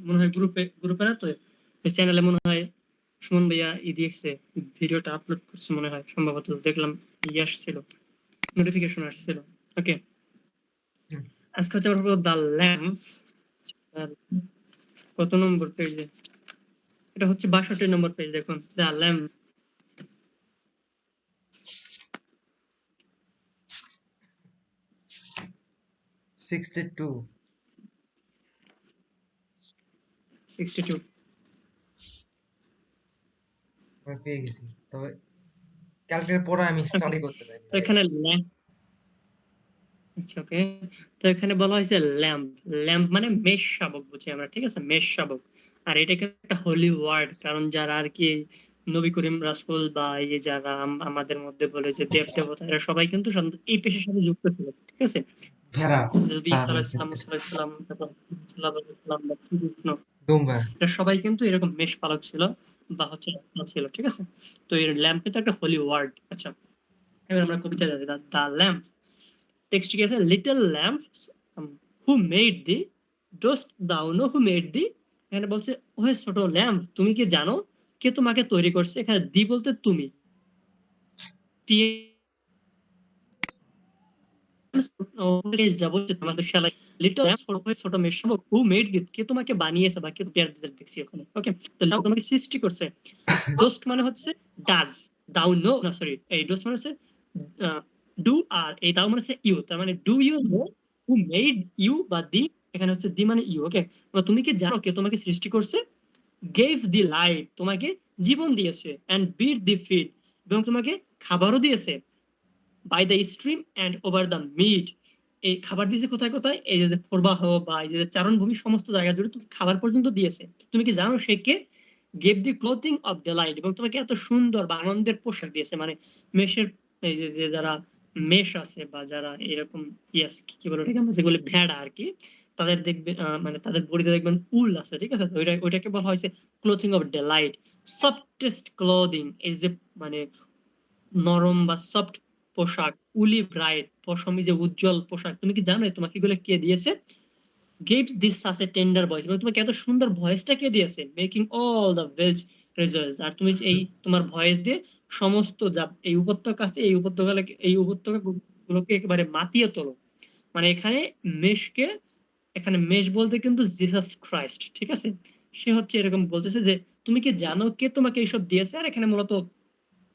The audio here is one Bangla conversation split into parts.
মনে হয় গ্রুপে না তো চ্যানেলে মনে হয় সুমন ভাইয়া দিয়েছে ভিডিওটা আপলোড করছে মনে হয়, সম্ভবত দেখলাম আসছিল, নোটিফিকেশন আসছিল। ওকে, আজকে হচ্ছে আমরা দ্য ল্যাম্প। কত নম্বর পেজে? এটা হচ্ছে 62 নম্বর পেজ, দেখুন দ্য ল্যাম্প। আমি পেয়ে গেছি, তবে কালকের পরে আমি স্টাডি করতে পারি। এখানে আচ্ছা ওকে, তো এখানে বলা হয়েছে ল্যাম্প। ল্যাম্প মানে মেষ শাবক বুঝি আমরা, ঠিক আছে, মেষ শাবক। আর এটাকে একটা হোলি ওয়ার্ড, কারণ যারা আর কি নবী করিম রাসূল বা এই যারা আমাদের মধ্যে বলে যে দেব দেবতা, এরা সবাই কিন্তু এই পেশার সাথে যুক্ত ছিল, ঠিক আছে। ভেড়া, নবী ঈসা আলাইহিস সালাম, মুসা আলাইহিস সালাম, তারপর সাল্লাল্লাহু আলাইহি ওয়াসাল্লাম বা শ্রীকৃষ্ণ, দুম্বা। এরা সবাই কিন্তু এরকম মেষ পালক ছিল বা হচ্ছে ছিল, ঠিক আছে। তো এই ল্যাম্প কিন্তু একটা হোলি ওয়ার্ড। আচ্ছা, এবার আমরা কবিতা যাচ্ছি। দা ল্যাম্প, টেক্সট কি আছে, little lamb who made thee, dost thou know who made দি। এখানে বলছে ওহে ছোট ল্যাম্প, তুমি কি জানো কে তোমাকে তৈরি করছে? এখানে দি বলতে তুমি, ছোট মেয়ে শাবক, হু মেড দিস, কে তোমাকে বানিয়েছে বা কে দেখছি ওখানে। ওকে, তো নাও তোমাকে সৃষ্টি করছে। ডোস্ট মানে হচ্ছে ডাজ, দাও নো না সরি, এই ডোস্ট মানে হচ্ছে ডু, আর এই দাও মানে হচ্ছে ইউ, তার মানে do you know who made you বা দি, এখানে হচ্ছে দি মানে ইউ। ওকে, তুমি কি জানো কে তোমাকে সৃষ্টি করছে? গেভ দি লাইফ, তোমাকে জীবন দিয়েছে, এন্ড বিট দি ফিড, এবং তোমাকে খাবারও দিয়েছে, by the stream and over the mead. এই খাবার দিয়েছে কোথায় কোথায়, এই যে প্রবাহ বা এই যে চারণভূমি সমস্ত জায়গা জুড়ে তুমি খাবার পর্যন্ত দিয়েছে। তুমি কি জানো সে কে? Gave thee clothing of delight, এবং তোমাকে এত সুন্দর বা আনন্দের পোশাক দিয়েছে। মানে মেষের এই যে যে যারা মেষ আছে বা যারা এরকম ইয়াস কি বলে ওটাকে আমরা যেগুলো ভেড়া আর কি, তাদের দেখবে মানে তাদের বডিতে দেখবেন উল আছে, ঠিক আছে। তো ওইটাকে বলা হয়েছে clothing of Deloitte. Softest clothing, এই যে মানে নরম বা সফট পোশাক, উলি ব্রাইট, পশমি যে উজ্জ্বল পোশাক। তুমি কি জানো তোমাকে এগুলো কে দিয়েছে? Gave this such a tender voice, এবং তোমাকে এত সুন্দর ভয়েসটা কে দিয়েছে? মেকিং অল দ্য ভেলস রেজয়েস, আর তুমি এই তোমার ভয়েস দিয়ে সমস্ত যা এই উপত্যকা আছে এই উপত্যকা গুলোকে একেবারে মাতিয়ে তোলো। মানে এখানে মেষকে, এখানে মেষ বলতে কিন্তু জিসাস ক্রাইস্ট, ঠিক আছে। সে হচ্ছে এরকম বলতেছে যে তুমি কি জানো কে তোমাকে এইসব দিয়েছে? আর এখানে মূলত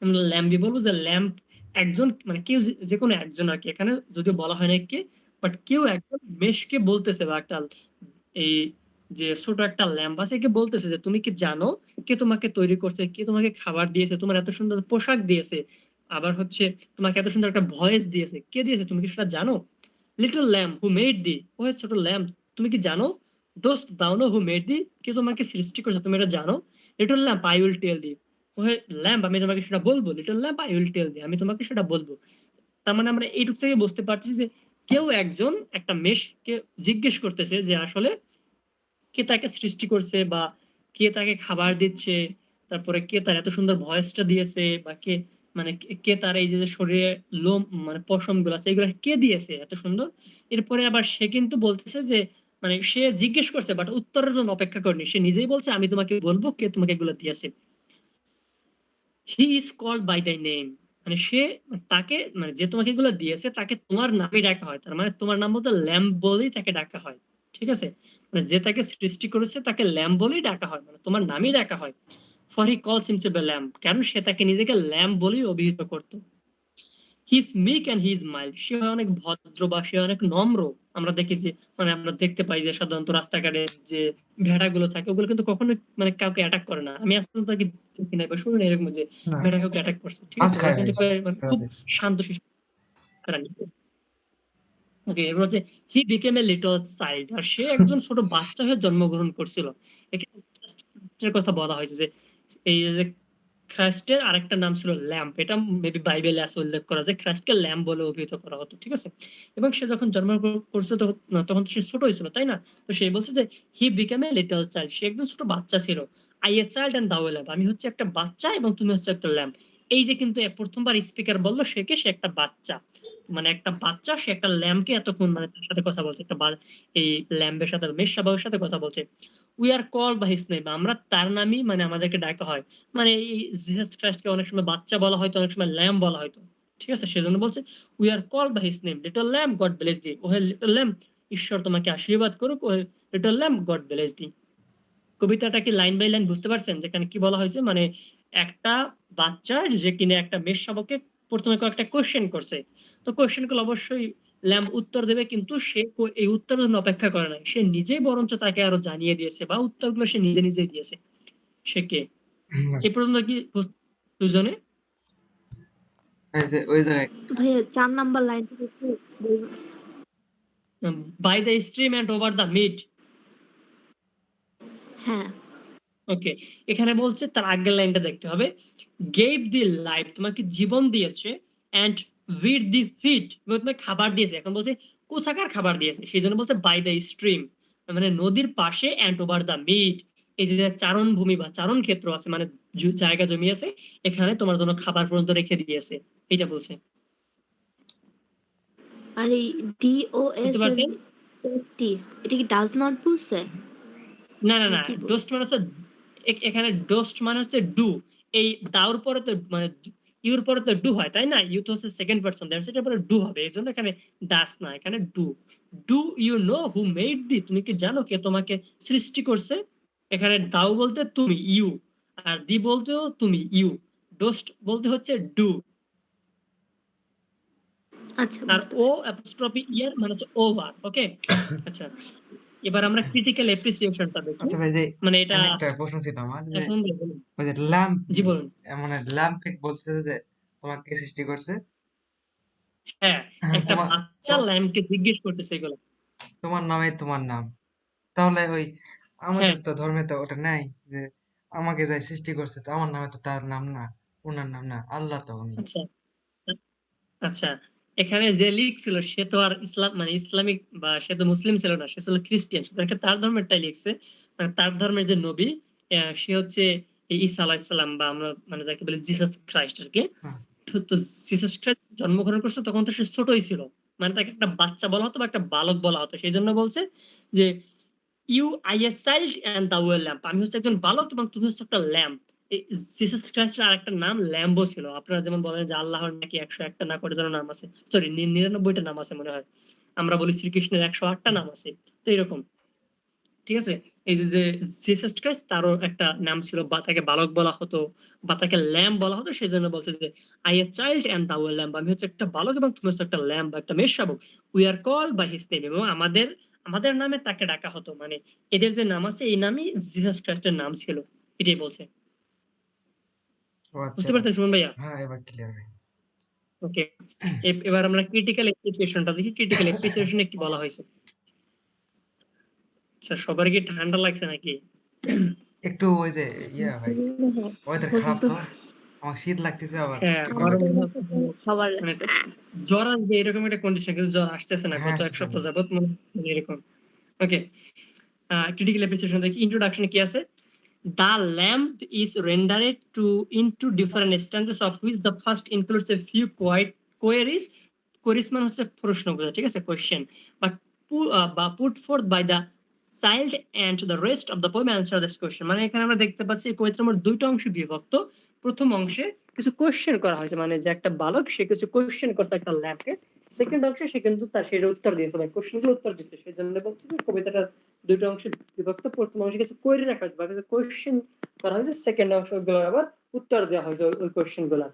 আমরা ল্যাম্বই বলবো, যে ল্যাম্প একজন মানে কেউ যে কোনো একজন আর কি, এখানে যদিও বলা হয় না কে, বাট কেউ একজন মেষকে বলতেছে বা একটা এই যে ছোট একটা ল্যাম্প আছে একে বলতেছে যে তুমি কি জানো কে তোমাকে তৈরি করছে, কে তোমাকে খাবার দিয়েছে, তোমার এত সুন্দর পোশাক দিয়েছে, আবার হচ্ছে তোমাকে এত সুন্দর একটা ভয়েস দিয়েছে, কে দিয়েছে তুমি কি সেটা জানো? Little lamb who made thee, ও ছোট ল্যাম্প তুমি কি জানো? দোস্ত দাও নো হু মেড দি, কে তোমাকে সৃষ্টি করছে তুমি এটা জানো? Little lamb I will tell thee, ওহে ল্যাম্প আমি তোমাকে সেটা বলবো, little lamb I will tell thee, আমি তোমাকে সেটা বলবো। তার মানে আমরা এইটুক থেকে বুঝতে পারছি যে কেউ একজন একটা মেষকে জিজ্ঞেস করতেছে যে আসলে কে তাকে সৃষ্টি করছে বা কে তাকে খাবার দিচ্ছে, তারপরে কে তার এত সুন্দর ভয়েসটা দিয়েছে, বা কে মানে কে তার এই যে শরীরে লোম মানে পশম গুলো আছে এগুলো কে দিয়েছে এত সুন্দর। এরপরে আবার সে কিন্তু বলতেছে যে মানে সে জিজ্ঞেস করছে বাট উত্তরের জন্য অপেক্ষা করেনি, সে নিজেই বলছে আমি তোমাকে বলবো কে তোমাকে এগুলো দিয়েছে। He is called by the name, মানে সে তাকে মানে যে তোমাকে এগুলো দিয়েছে তাকে তোমার নামে ডাকা হয়, তার মানে তোমার নাম বলতে ল্যাম্প বলেই তাকে ডাকা হয়, ঠিক আছে। মানে যে তাকে সৃষ্টি করেছে তাকে ল্যাম্প বলেই ডাকা হয়, মানে তোমার নামই ডাকা হয়। ফর হি কলস হিমসেলফ এ ল্যাম্প, কারণ সে তাকে নিজেকে ল্যাম্প বলেই অভিহিত করতো। He is meek and he is mild, সে অনেক ভদ্র বা সে অনেক নম্র। আমরা দেখেছি মানে আমরা দেখতে পাই যে সাধারণত রাস্তাঘাটে যে ভেড়াগুলো থাকে ওগুলো কিন্তু কখনো মানে কাউকে অ্যাটাক করে না। আমি আসলে তাকে দেখি না বা শুনি না এরকম যে না, ভেড়া কাউকে অ্যাটাক করছে, ঠিক মাছ আছে। ওরা খায় কিন্তু মানে খুব রাতে। শান্ত শিষ্ট প্রাণী। ওকে, এবার হচ্ছে he became a little child, আর সে একজন ছোট বাচ্চা হয়ে জন্মগ্রহণ করছিল। এখানে কথা বলা হয়েছে যে এই যে খ্রাস্টের আরেকটা নাম ছিল ল্যাম্প, এটা মেবি বাইবেলে আছে উল্লেখ করা যে খ্রাস্টকে ল্যাম্প বলে অভিহিত করা হতো, ঠিক আছে। এবং সে যখন জন্মগ্রহণ করছে তখন তখন তো সে ছোট হয়েছিল তাই না। তো সে বলছে যে he became a little child, সে একজন ছোট বাচ্চা ছিল। আই এ চাইল্ড এন্ড দাও এ ল্যাম্প, আমি হচ্ছে একটা বাচ্চা এবং তুমি হচ্ছে একটা ল্যাম্প। এই যে কিন্তু প্রথমবার স্পিকার বললো সে একটা বাচ্চা, মানে একটা বাচ্চা সে একটা ল্যাম্পকে এতক্ষণ মানে তার সাথে কথা বলছে, এই ল্যাম্পের সাথে মেষশাবকের সাথে কথা বলছে। We are call by his name, আমরা তার নামই মানে আমাদেরকে ডাকা হয়। মানে এই জিসাস খ্রাইস্টকে অনেক সময় বাচ্চা বলা হয়তো, অনেক সময় ল্যাম্প বলা হয়তো, ঠিক আছে? সেজন্য বলছে we are call by his name, little lamb God bless thee, ওহে লিটল ল্যাম্প ঈশ্বর তোমাকে আশীর্বাদ করুক, ওহে little lamb God bless thee. কবিতাটা কি লাইন বাই লাইন বুঝতে পারছেন যেখানে কি বলা হয়েছে? মানে একটা বাচ্চা যে কিনা একটা মেষশাবককে প্রথমে কয়েকটা কোশ্চেন করছে, তো কোশ্চেন গুলো অবশ্যই ল্যাম্প উত্তর দেবে, কিন্তু সে এই উত্তরের জন্য অপেক্ষা করে নাই, সে নিজেই বরঞ্চ তাকে আরো জানিয়ে দিয়েছে, বা উত্তরগুলো সে নিজে নিজেই দিয়েছে। সে কে? এই পর্যন্ত কি দুজনে? ওই জায়গায় ভাইয়া 4 নাম্বার লাইন থেকে একটু বলবেন? By the stream and over the mead. হ্যাঁ। ওকে, এখানে বলছে তার আগের লাইনটা দেখতে হবে, গেভ দি লাইফ, তোমাকে জীবন দিয়েছে, এন্ড উইথ দি ফিড, তোমাকে খাবার দিয়েছে। এখন বলছে কোথাকার খাবার দিয়েছে, সেই জন্য বলছে বাই দ্য স্ট্রিম, মানে নদীর পাশে, এন্ড ওভার দ্য মিড, এই যে চারণ ভূমি বা চারণ ক্ষেত্র আছে, মানে জায়গা জমি আছে, এখানে তোমার জন্য খাবার পর্যন্ত রেখে দিয়েছে, এটা বলছে। আর এই বুঝতে DOS পারছেন? এস টি এটা কি ডাজ নট বলছে? না না না, নাকি বলছে? ডোস্ট মানে হচ্ছে এখানে ডোস্ট মানে হচ্ছে ডু, এই দাউর পরে তো মানে ইউর পরে তো ডু হয়, তাই না? ইউ তো হচ্ছে সেকেন্ড পারসন, দ্যাটস এটার পরে ডু হবে, এই জন্য এখানে ডাস না, এখানে do. Do you know who made thee, তুমি কি জানো কে তোমাকে সৃষ্টি করছে? এখানে দাও বলতে তুমি ইউ, আর দি বলতেও তুমি ইউ, ডোস্ট বলতে হচ্ছে ডু, আচ্ছা, আর বুঝতে ও পারছি। অ্যাপোস্ট্রফি ইয়ার মানে হচ্ছে ওভার। ওকে, আচ্ছা, এবার আমরা ক্রিটিক্যাল অ্যাপ্রিসিয়েশনটা দেখি। আচ্ছা ভাই, যে মানে এটা এখানে একটা প্রশ্ন ছিল আমার, যে শুনবে বলুন। ওই যে ল্যাম্প, জি বলুন। মানে ল্যাম্পকে বলতেছে যে তোমাকে কে সৃষ্টি করছে? হ্যাঁ, একটা তোমার বাচ্চা তো- ল্যাম্পকে জিজ্ঞেস করতেছে এগুলো। তোমার নামে তোমার নাম। তাহলে ওই হ্যাঁ, আমাদের তো ধর্মে তো ওটা নাই, যে আমাকে যাই সৃষ্টি করছে তো আমার নামে তো তার নাম না, ওনার নাম না, আল্লাহ তো উনি। আচ্ছা আচ্ছা, এখানে যে লিখছিল সে তো আর ইসলাম মানে ইসলামিক বা সে তো মুসলিম ছিল না, সে ছিল খ্রিস্টান, সুতরাং সে তার ধর্মেরটাই লিখছে। মানে তার ধর্মের যে নবী, সে হচ্ছে এই ঈসা আলাইহিস সালাম, বা আমরা মানে যাকে বলি জিসাস খ্রাইস্ট আর কি। হ্যাঁ, তো জিসাস খ্রাইস্ট জন্মগ্রহণ করছে তখন তো সে ছোটই ছিল, মানে তাকে একটা বাচ্চা বলা হতো বা একটা বালক বলা হতো, সেই জন্য বলছে যে you I a child and the way lamp, আমি হচ্ছে একজন বালক এবং তুমি হচ্ছে একটা ল্যাম্প। জিসাস খ্রাইস্টের আরেকটা নাম ল্যাম্বো ছিল। আপনারা যেমন বলেন যে আল্লাহর নাকি 101টা না করে যেন নাম আছে, সরি 99টা নাম আছে মনে হয়, আমরা বলি শ্রীকৃষ্ণের 108টা নাম আছে, তো এরকম, ঠিক আছে? এই যে যে জিসাস ক্রাইস্ট তারও একটা নাম ছিল, বা তাকে বালক বলা হতো বা তাকে ল্যাম্ব বলা হতো, সেই জন্য বলছে যে I a child and the way lamb, আমি হচ্ছে একটা বালক এবং তুমি হচ্ছে একটা ল্যাম্ব বা একটা মেষশাবক। We are call by his name, এবং আমাদের আমাদের নামে তাকে ডাকা হতো, মানে এদের যে নাম আছে এই নামই জিসাস ক্রাইস্টের নাম ছিল, এটাই বলছে। ও আচ্ছা। বুঝতে পারছেন সুমন ভাইয়া? হ্যাঁ, এবার ক্লিয়ার ভাই। ওকে, এবার আমরা ক্রিটিক্যাল এপ্রিসিয়েশনটা দেখি, ক্রিটিক্যাল এপ্রিসিয়েশনে কি বলা হয়েছে। আচ্ছা, সবার কি ঠান্ডা লাগছে নাকি? একটু ওই যে ভাই, হ্যাঁ, ওয়েদার এখন খারাপ তো তো, আমার শীত লাগতেছে, আবার হ্যাঁ, গরম আমারও মনে লাগতেছে। হচ্ছে খাবার মানে লাগছে। জ্বর আসবে এরকম একটা কন্ডিশন, কিন্তু জ্বর আসতেছে না হ্যাঁ, গত এক আসতেছে সপ্তাহ ভাই। যাবত মনে হয় এরকম। ওকে, ক্রিটিক্যাল অ্যাপ্রিসিয়েশন দেখি, ইন্ট্রোডাকশনে কি আছে? The lamp is rendered to into different stanzas of which the first includes a few queries. Queries মানে হচ্ছে প্রশ্ন বোঝা, ঠিক আছে, কোয়েশ্চেন, বাট বা put forth by the child and the rest of the poem answer this question. মানে এখানে আমরা দেখতে পাচ্ছি এই কবিতার মধ্যে দুইটা অংশে বিভক্ত। প্রথম অংশে কিছু কোয়েশ্চেন করা হয়েছে, মানে যে একটা বালক সে কিছু কোয়েশ্চেন করতে একটা ল্যাম্পকে। সেকেন্ড অংশে সে কিন্তু তার সেটা উত্তর দিয়েছে, মানে কোয়েশ্চেন গুলো উত্তর দিচ্ছে, সেই জন্য বলছি যে কবিতাটা দুটো অংশে বিভক্ত। প্রথম অংশে কিছু কোয়েরি রাখা হয়েছে বা কিছু কোয়েশ্চেন করা হয়েছে, সেকেন্ড অংশ গুলো আবার উত্তর দেওয়া হয়েছে ওই কোয়েশ্চেন গুলা।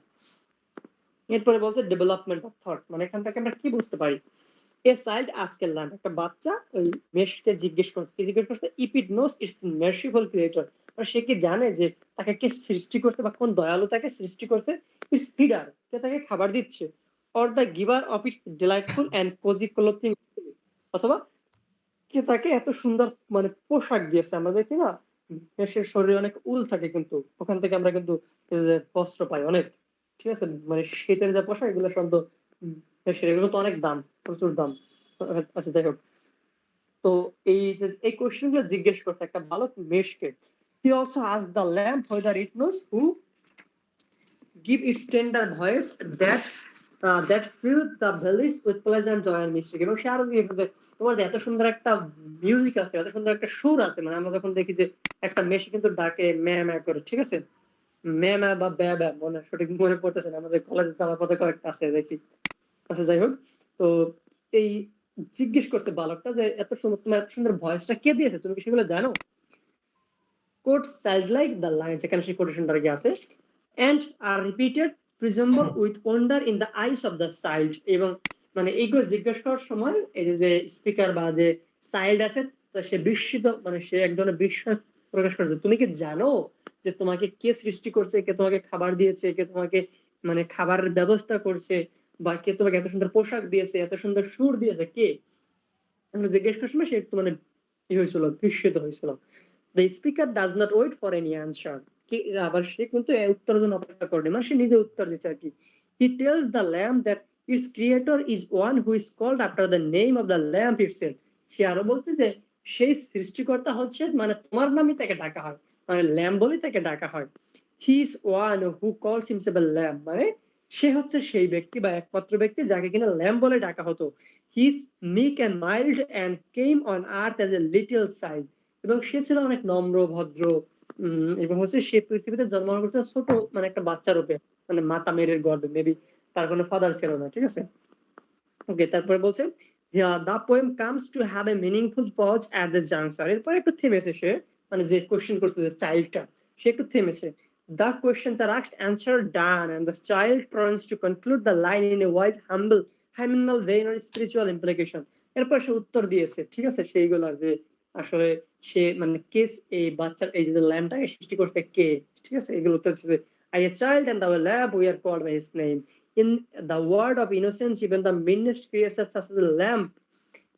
এরপরে বলছে ডেভেলপমেন্ট অফ থট, মানে এখান থেকে আমরা কি বুঝতে পারি? এ চাইল্ড আজকে ল্যাম্প, একটা বাচ্চা ওই মেষকে জিজ্ঞেস করছে, কি জিজ্ঞেস করছে? If it knows its merciful creator, আর সে কি জানে যে তাকে কে সৃষ্টি করছে বা কোন দয়ালু তাকে সৃষ্টি করছে? ইটস ফিডার, কে তাকে খাবার দিচ্ছে, or the giver of its delightful and cosy clothing, অথবা কে তাকে এত সুন্দর মানে পোশাক দিয়েছে। আমরা দেখি না মেষের শরীরে অনেক উল থাকে, কিন্তু ওখান থেকে আমরা কিন্তু এই যে বস্ত্র পাই অনেক, ঠিক আছে? মানে শীতের যে পোশাক এগুলো সব মেষের, এগুলো তো অনেক দাম, প্রচুর দাম। আচ্ছা, যাই হোক, তো এই যে এই কোশ্চেন গুলো জিজ্ঞেস করছে একটা ভালো মেষকে। He also asked the lamb whether it knows who give its tender voice that filled the valleys with pleasant joy and mystery। এবং সে আরো লিখে যে তোমার যে এত সুন্দর একটা মিউজিক আছে, এত সুন্দর একটা সুর আছে, মানে আমরা যখন দেখি যে একটা মেশি কিন্তু ডাকে ম্যা ম্যা করে, ঠিক আছে, ম্যা ম্যা বা ব্যা ব্যা, মনে সঠিক মনে পড়তেছে না, আমাদের কলেজে যাওয়ার পথে কয়েকটা আছে দেখি। আচ্ছা যাই হোক, তো এই জিজ্ঞেস করতে বালকটা যে এত সুন্দর, তোমার এত সুন্দর ভয়েসটা কে দিয়েছে, তুমি কি সেগুলো জানো? quotes childlike the lines, এখানে সেই কোটেশনটা কি আছে, and are repeated presumable with wonder in the eyes of the child। এবং মানে এইগুলো জিজ্ঞাসা করার সময় এই যে স্পিকার বা যে চাইল্ড আছে, তো সে বিস্মিত, মানে সে এক ধরনের বিস্ময় প্রকাশ করেছে, তুমি কি জানো যে তোমাকে কে সৃষ্টি করছে, কে তোমাকে খাবার দিয়েছে, কে তোমাকে মানে খাবারের ব্যবস্থা করছে, বা কে তোমাকে এত সুন্দর পোশাক দিয়েছে, এত সুন্দর সুর দিয়েছে, কে? আমরা জিজ্ঞেস করার সময় সে একটু মানে ই হয়েছিল, বিস্মিত হয়েছিল। The speaker does not wait for any answer। আবার সে কিন্তু উত্তরের জন্য অপেক্ষা করেনি, মানে সে নিজে উত্তর দিচ্ছে আর কি। He tells the lamb that its creator is one who is called after the name of the lamb itself। সে আরো বলছে যে সেই সৃষ্টিকর্তা হচ্ছে, মানে তোমার নামই তাকে ডাকা হয়, মানে ল্যাম্ব বলেই তাকে ডাকা হয়। He is one who calls himself a lamb, মানে সে হচ্ছে সেই ব্যক্তি বা একমাত্র ব্যক্তি যাকে কিনা ল্যাম্ব বলে ডাকা হতো। He is meek and mild and came on earth as a little child। এবং সে ছিল অনেক নম্র ভদ্র, এবং হচ্ছে সে পৃথিবীতে জন্মগ্রহণ করছে ছোট, মানে একটা বাচ্চা রূপে, মানে মাতা মেরির গর্ভে, মেবি তার কোনো ফাদার ছিল না, ঠিক আছে। ওকে, তারপরে বলছে the poem comes to have a meaningful pause at the juncture। এরপর একটু থেমেছে সে, মানে যে কোশ্চেন করতে যে চাইল্ডটা, সে একটু থেমেছে। The questions are asked, answer done, and the child turns to conclude the line in a wise, humble, hymnal vein or spiritual implication। এরপর সে উত্তর দিয়েছে, ঠিক আছে, সেইগুলোর যে আসলে সে মানে কে এই বাচ্চার এই যে ল্যাম্পটাকে সৃষ্টি করছে কে, ঠিক আছে, এগুলো উত্তর দিচ্ছে। I a child and our lamb we are called by his name। In the word of innocence, even the meanest creature such as the lamb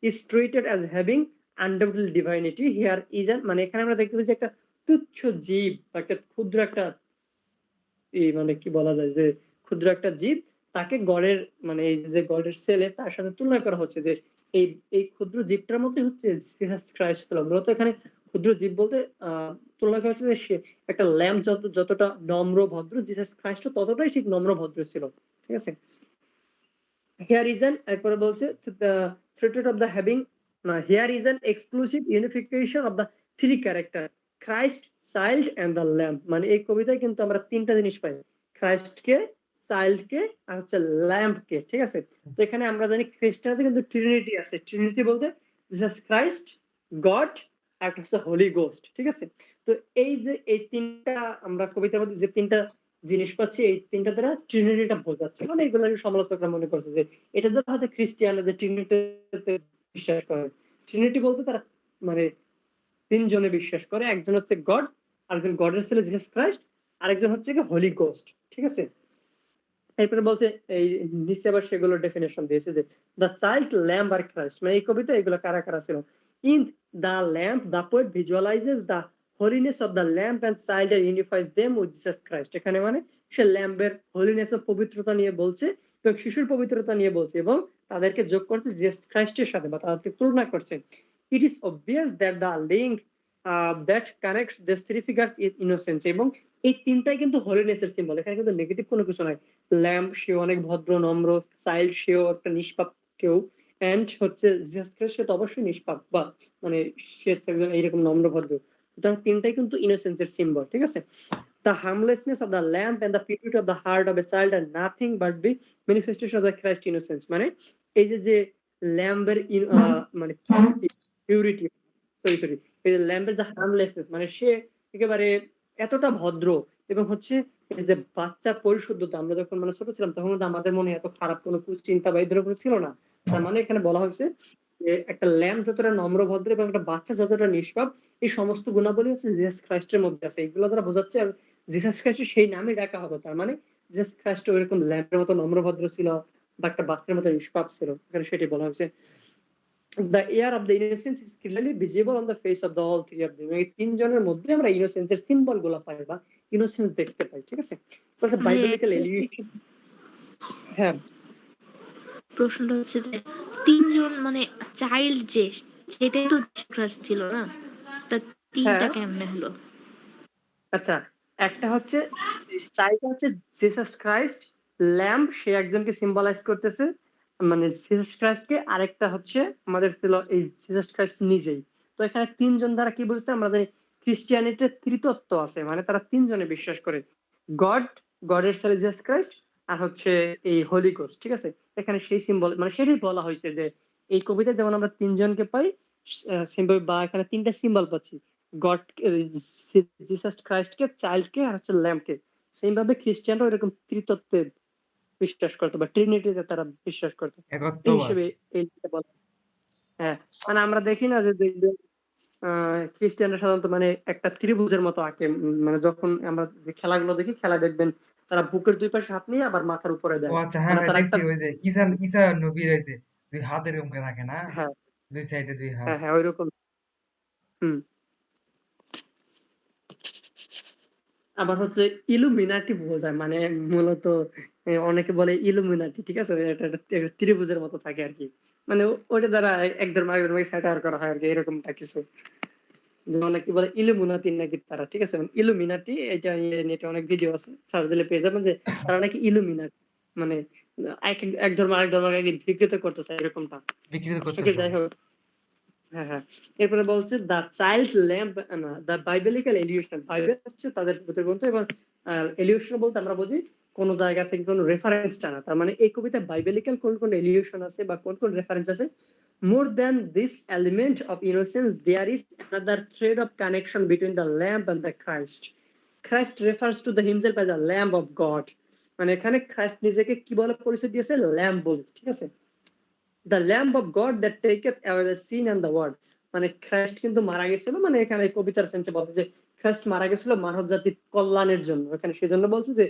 is treated as having undoubted divinity। Here is an, মানে এখানে আমরা দেখতে পাচ্ছি একটা তুচ্ছ জীব, একটা ক্ষুদ্র একটা মানে কি বলা যায় যে ক্ষুদ্র একটা জীব, তাকে গড়ের মানে এই যে গড়ের ছেলে তার সাথে তুলনা করা হচ্ছে যে এই এই ক্ষুদ্র জীবটার মতোই হচ্ছে জিসাস ক্রাইস্ট। মূলত এখানে ক্ষুদ্র জীব বলতে তুলনা করা হচ্ছে যে সে একটা ল্যাম্প যতটা নম্র ভদ্র, জিসাস খ্রাইস্ট ততটাই ঠিক নম্র ভদ্র ছিল, ঠিক আছে। Here is an, এরপরে বলছে the thread of the having, না, here is an exclusive unification of the three character Christ, child and the lamb। মানে এই কবিতায় কিন্তু আমরা তিনটা জিনিস পাই, খ্রাইস্টকে, চাইল্ডকে আর হচ্ছে ল্যাম্পকে, ঠিক আছে। তো এখানে আমরা জানি খ্রিস্টানদের কিন্তু ট্রিনিটি আছে, ট্রিনিটি বলতে জিসাস ক্রাইস্ট, গড আর একটা হচ্ছে হোলি গোস্ট, ঠিক আছে। তো এই যে এই তিনটা আমরা কবিতার মধ্যে যে তিনটা জিনিস পাচ্ছি, এই তিনটা দ্বারা ট্রিনিটিটা বোঝাচ্ছে, মানে এগুলো সমালোচকরা মনে করছে যে এটা দ্বারা হয়তো খ্রিস্টিয়ানরা যে ট্রিনিটিতে বিশ্বাস করে, ট্রিনিটি বলতে তারা মানে তিনজনে বিশ্বাস করে, একজন হচ্ছে গড, আরেকজন গডের ছেলে জিসাস ক্রাইস্ট, আরেকজন হচ্ছে কি হোলি গোস্ট, ঠিক আছে। এরপরে বলছে এই নিচে আবার সেগুলো ডেফিনেশন দিয়েছে যে দ্য চাইল্ড ল্যাম্প আর ক্রাইস্ট, মানে এই কবিতা এগুলো কারা কারা ছিল। In the lamb the poet visualizes the holiness of the lamb and child and unifies them with Jesus Christ. এখানে মানে সে ল্যাম্পের হোলিনেস ও পবিত্রতা নিয়ে বলছে এবং শিশুর পবিত্রতা নিয়ে বলছে, এবং তাদেরকে যোগ করছে জিসাস ক্রাইস্টের সাথে বা তাদেরকে তুলনা করছে। It is obvious that the link that connects this three figures is innocence. এবং এই তিনটাই কিন্তু হোলিনেসের সিম্বল, এখানে কিন্তু নেগেটিভ কোনো কিছু নাই। ল্যাম্প সে অনেক ভদ্র নম্র, চাইল্ড সেও একটা নিষ্পাপ কেউ, এন্ড হচ্ছে জিসাস ক্রাইস্ট সে তো অবশ্যই নিষ্পাপ বা মানে সে একজন এইরকম নম্র ভদ্র, সুতরাং তিনটাই কিন্তু ইনোসেন্সের সিম্বল, ঠিক আছে। The harmlessness of the lamp and the purity of the heart of a child are nothing but the manifestation of the Christ innocence। মানে এই যে ল্যাম্বের মানে পিউরিটি, সরি এই যে ল্যাম্বের যে হার্মলেসনেস, মানে সে একেবারে এতটা ভদ্র, এবং হচ্ছে এই যে বাচ্চা পরিশুদ্ধতা, আমরা যখন মানে ছোট ছিলাম তখন কিন্তু আমাদের মনে এত খারাপ কোনো কুচিন্তা বা এই ধরনের ছিল না। তার মানে এখানে বলা হয়েছে যে একটা ল্যাম্প যতটা নম্র ভদ্র এবং একটা বাচ্চা যতটা নিষ্পাপ, এই সমস্ত গুণাবলী হচ্ছে জিসাস খ্রাইস্টের মধ্যে আছে। এগুলো দ্বারা বোঝাচ্ছে আর জিসাস খ্রাইস্ট সেই নামে ডাকা হতো, তার মানে জিসাস খ্রাইস্ট ওইরকম ল্যাম্পের মতো নম্র ভদ্র ছিল বা একটা বাচ্চার মতো নিষ্পাপ ছিল, এখানে সেটাই বলা হয়েছে। The air of the innocence is clearly visible on the face of the all three of them। এই তিনজনের মধ্যে আমরা ইনোসেন্সের সিম্বল গুলো পাই বা ইনোসেন্স দেখতে পাই, ঠিক আছে। বলছে বাইবেলিক্যাল এলিউশন। হ্যাঁ, প্রশ্নটা হচ্ছে যে তিনজন মানে চাইল্ড যে সেটাই তো ক্রাশ ছিল না, তা তিনটা হ্যাঁ, কেমনে হলো? আচ্ছা, একটা হচ্ছে চাইল্ড হচ্ছে জিসাস ক্রাইস্ট, ল্যাম্ব সে একজনকে সিম্বলাইজ করতেছে মানে জিসাস ক্রাইস্টকে, আরেকটা হচ্ছে আমাদের ছিল এই জিসাস ক্রাইস্ট নিজেই। তো এখানে তিনজন দ্বারা কি বুঝতে আমরা জানি খ্রিস্টিয়ানিটির ত্রিতত্ব আছে, মানে তারা তিনজনে বিশ্বাস করে, গড, গডের ছেলে জিসাস ক্রাইস্ট, আর হচ্ছে এই হোলি গোস্ট, ঠিক আছে। এখানে সেই সিম্বল মানে সেটাই বলা হয়েছে যে এই কবিতায় যেমন আমরা তিনজনকে পাই সিম্বল, বা এখানে তিনটা সিম্বল পাচ্ছি, গড, জিসাস ক্রাইস্টকে, চাইল্ডকে আর হচ্ছে ল্যাম্বকে। সেম ভাবে খ্রিস্টানরা এরকম ত্রিতত্ত্বে বিশ্বাস করতো বা ট্রিনিটিতে তারা বিশ্বাস করতো। এই একত্ববাদ। হিসেবে এইটা বলা। হ্যাঁ, মানে আমরা দেখি না যে দেখবেন খ্রিস্টানরা সাধারণত মানে একটা ত্রিভুজের মতো আঁকে, মানে যখন আমরা যে খেলাগুলো দেখি, খেলা দেখবেন তারা বুকের দুই পাশে হাত নিয়ে আবার মাথার উপরে ও দেয়, আচ্ছা, হ্যাঁ মানে ভাই তারা দেখছি, একটা। ওই যে ঈসা ঈসা নবী রয়েছে, দুই হাত এরকম করে রাখে না, হ্যাঁ, দুই সাইডে দুই হাত। হ্যাঁ, হ্যাঁ, ওইরকম। হুম। আবার হচ্ছে ইলুমিনাটি বোঝায়, মানে মূলত অনেকে বলে ইলুমিনাটি, ঠিক আছে, এটা একটা ত্রিভুজের মতো থাকে আর কি, মানে ওইটা দ্বারা এক ধর্ম আরেক ধর্মকে স্যাটায়ার করা হয় আর কি, এরকমটা কিছু। অনেকে বলে ইলুমিনাতি নাকি তারা, ঠিক আছে, ইলুমিনাটি, এটা নেটে অনেক ভিডিও আছে, সার্চ দিলে পেয়ে যাবেন যে তারা নাকি ইলুমিনাটি, মানে এক ধর্ম আরেক ধর্মকে বিকৃত করতেছে এরকমটা। বিকৃত ওকে, করতেছে। যাই হোক। হ্যাঁ, হ্যাঁ। এরপরে বলছে দ্য চাইল্ড ল্যাম্প, না, দ্য বাইবেলিক্যাল এলিউশন। বাইবেল হচ্ছে তাদের পবিত্র গ্রন্থ, এবং এলিউশন বলতে আমরা বুঝি কোন জায়গা থেকে কোন রেফারেন্স টানা। তার মানে এই কবিতায় বাইবেলিক্যাল কোন কোন এলিউশন আছে বা কোন কোন রেফারেন্স আছে। More than this element of innocence, there is another thread of connection between the lamb and the Christ. Christ refers to the himself as a lamb of God. মানে এখানে খ্রাইস্ট নিজেকে কি বলে পরিচয় দিয়েছে? ল্যাম্ব বলে, ঠিক আছে। The lamb of God that taketh away the sin and the world, মানে খ্রাইস্ট কিন্তু মারা গেছিল, মানে এখানে কবিতার সেন্সে বলছে যে খ্রাইস্ট মারা গেছিল মানব জাতির কল্যাণের জন্য। এখানে সেজন্য বলছে যে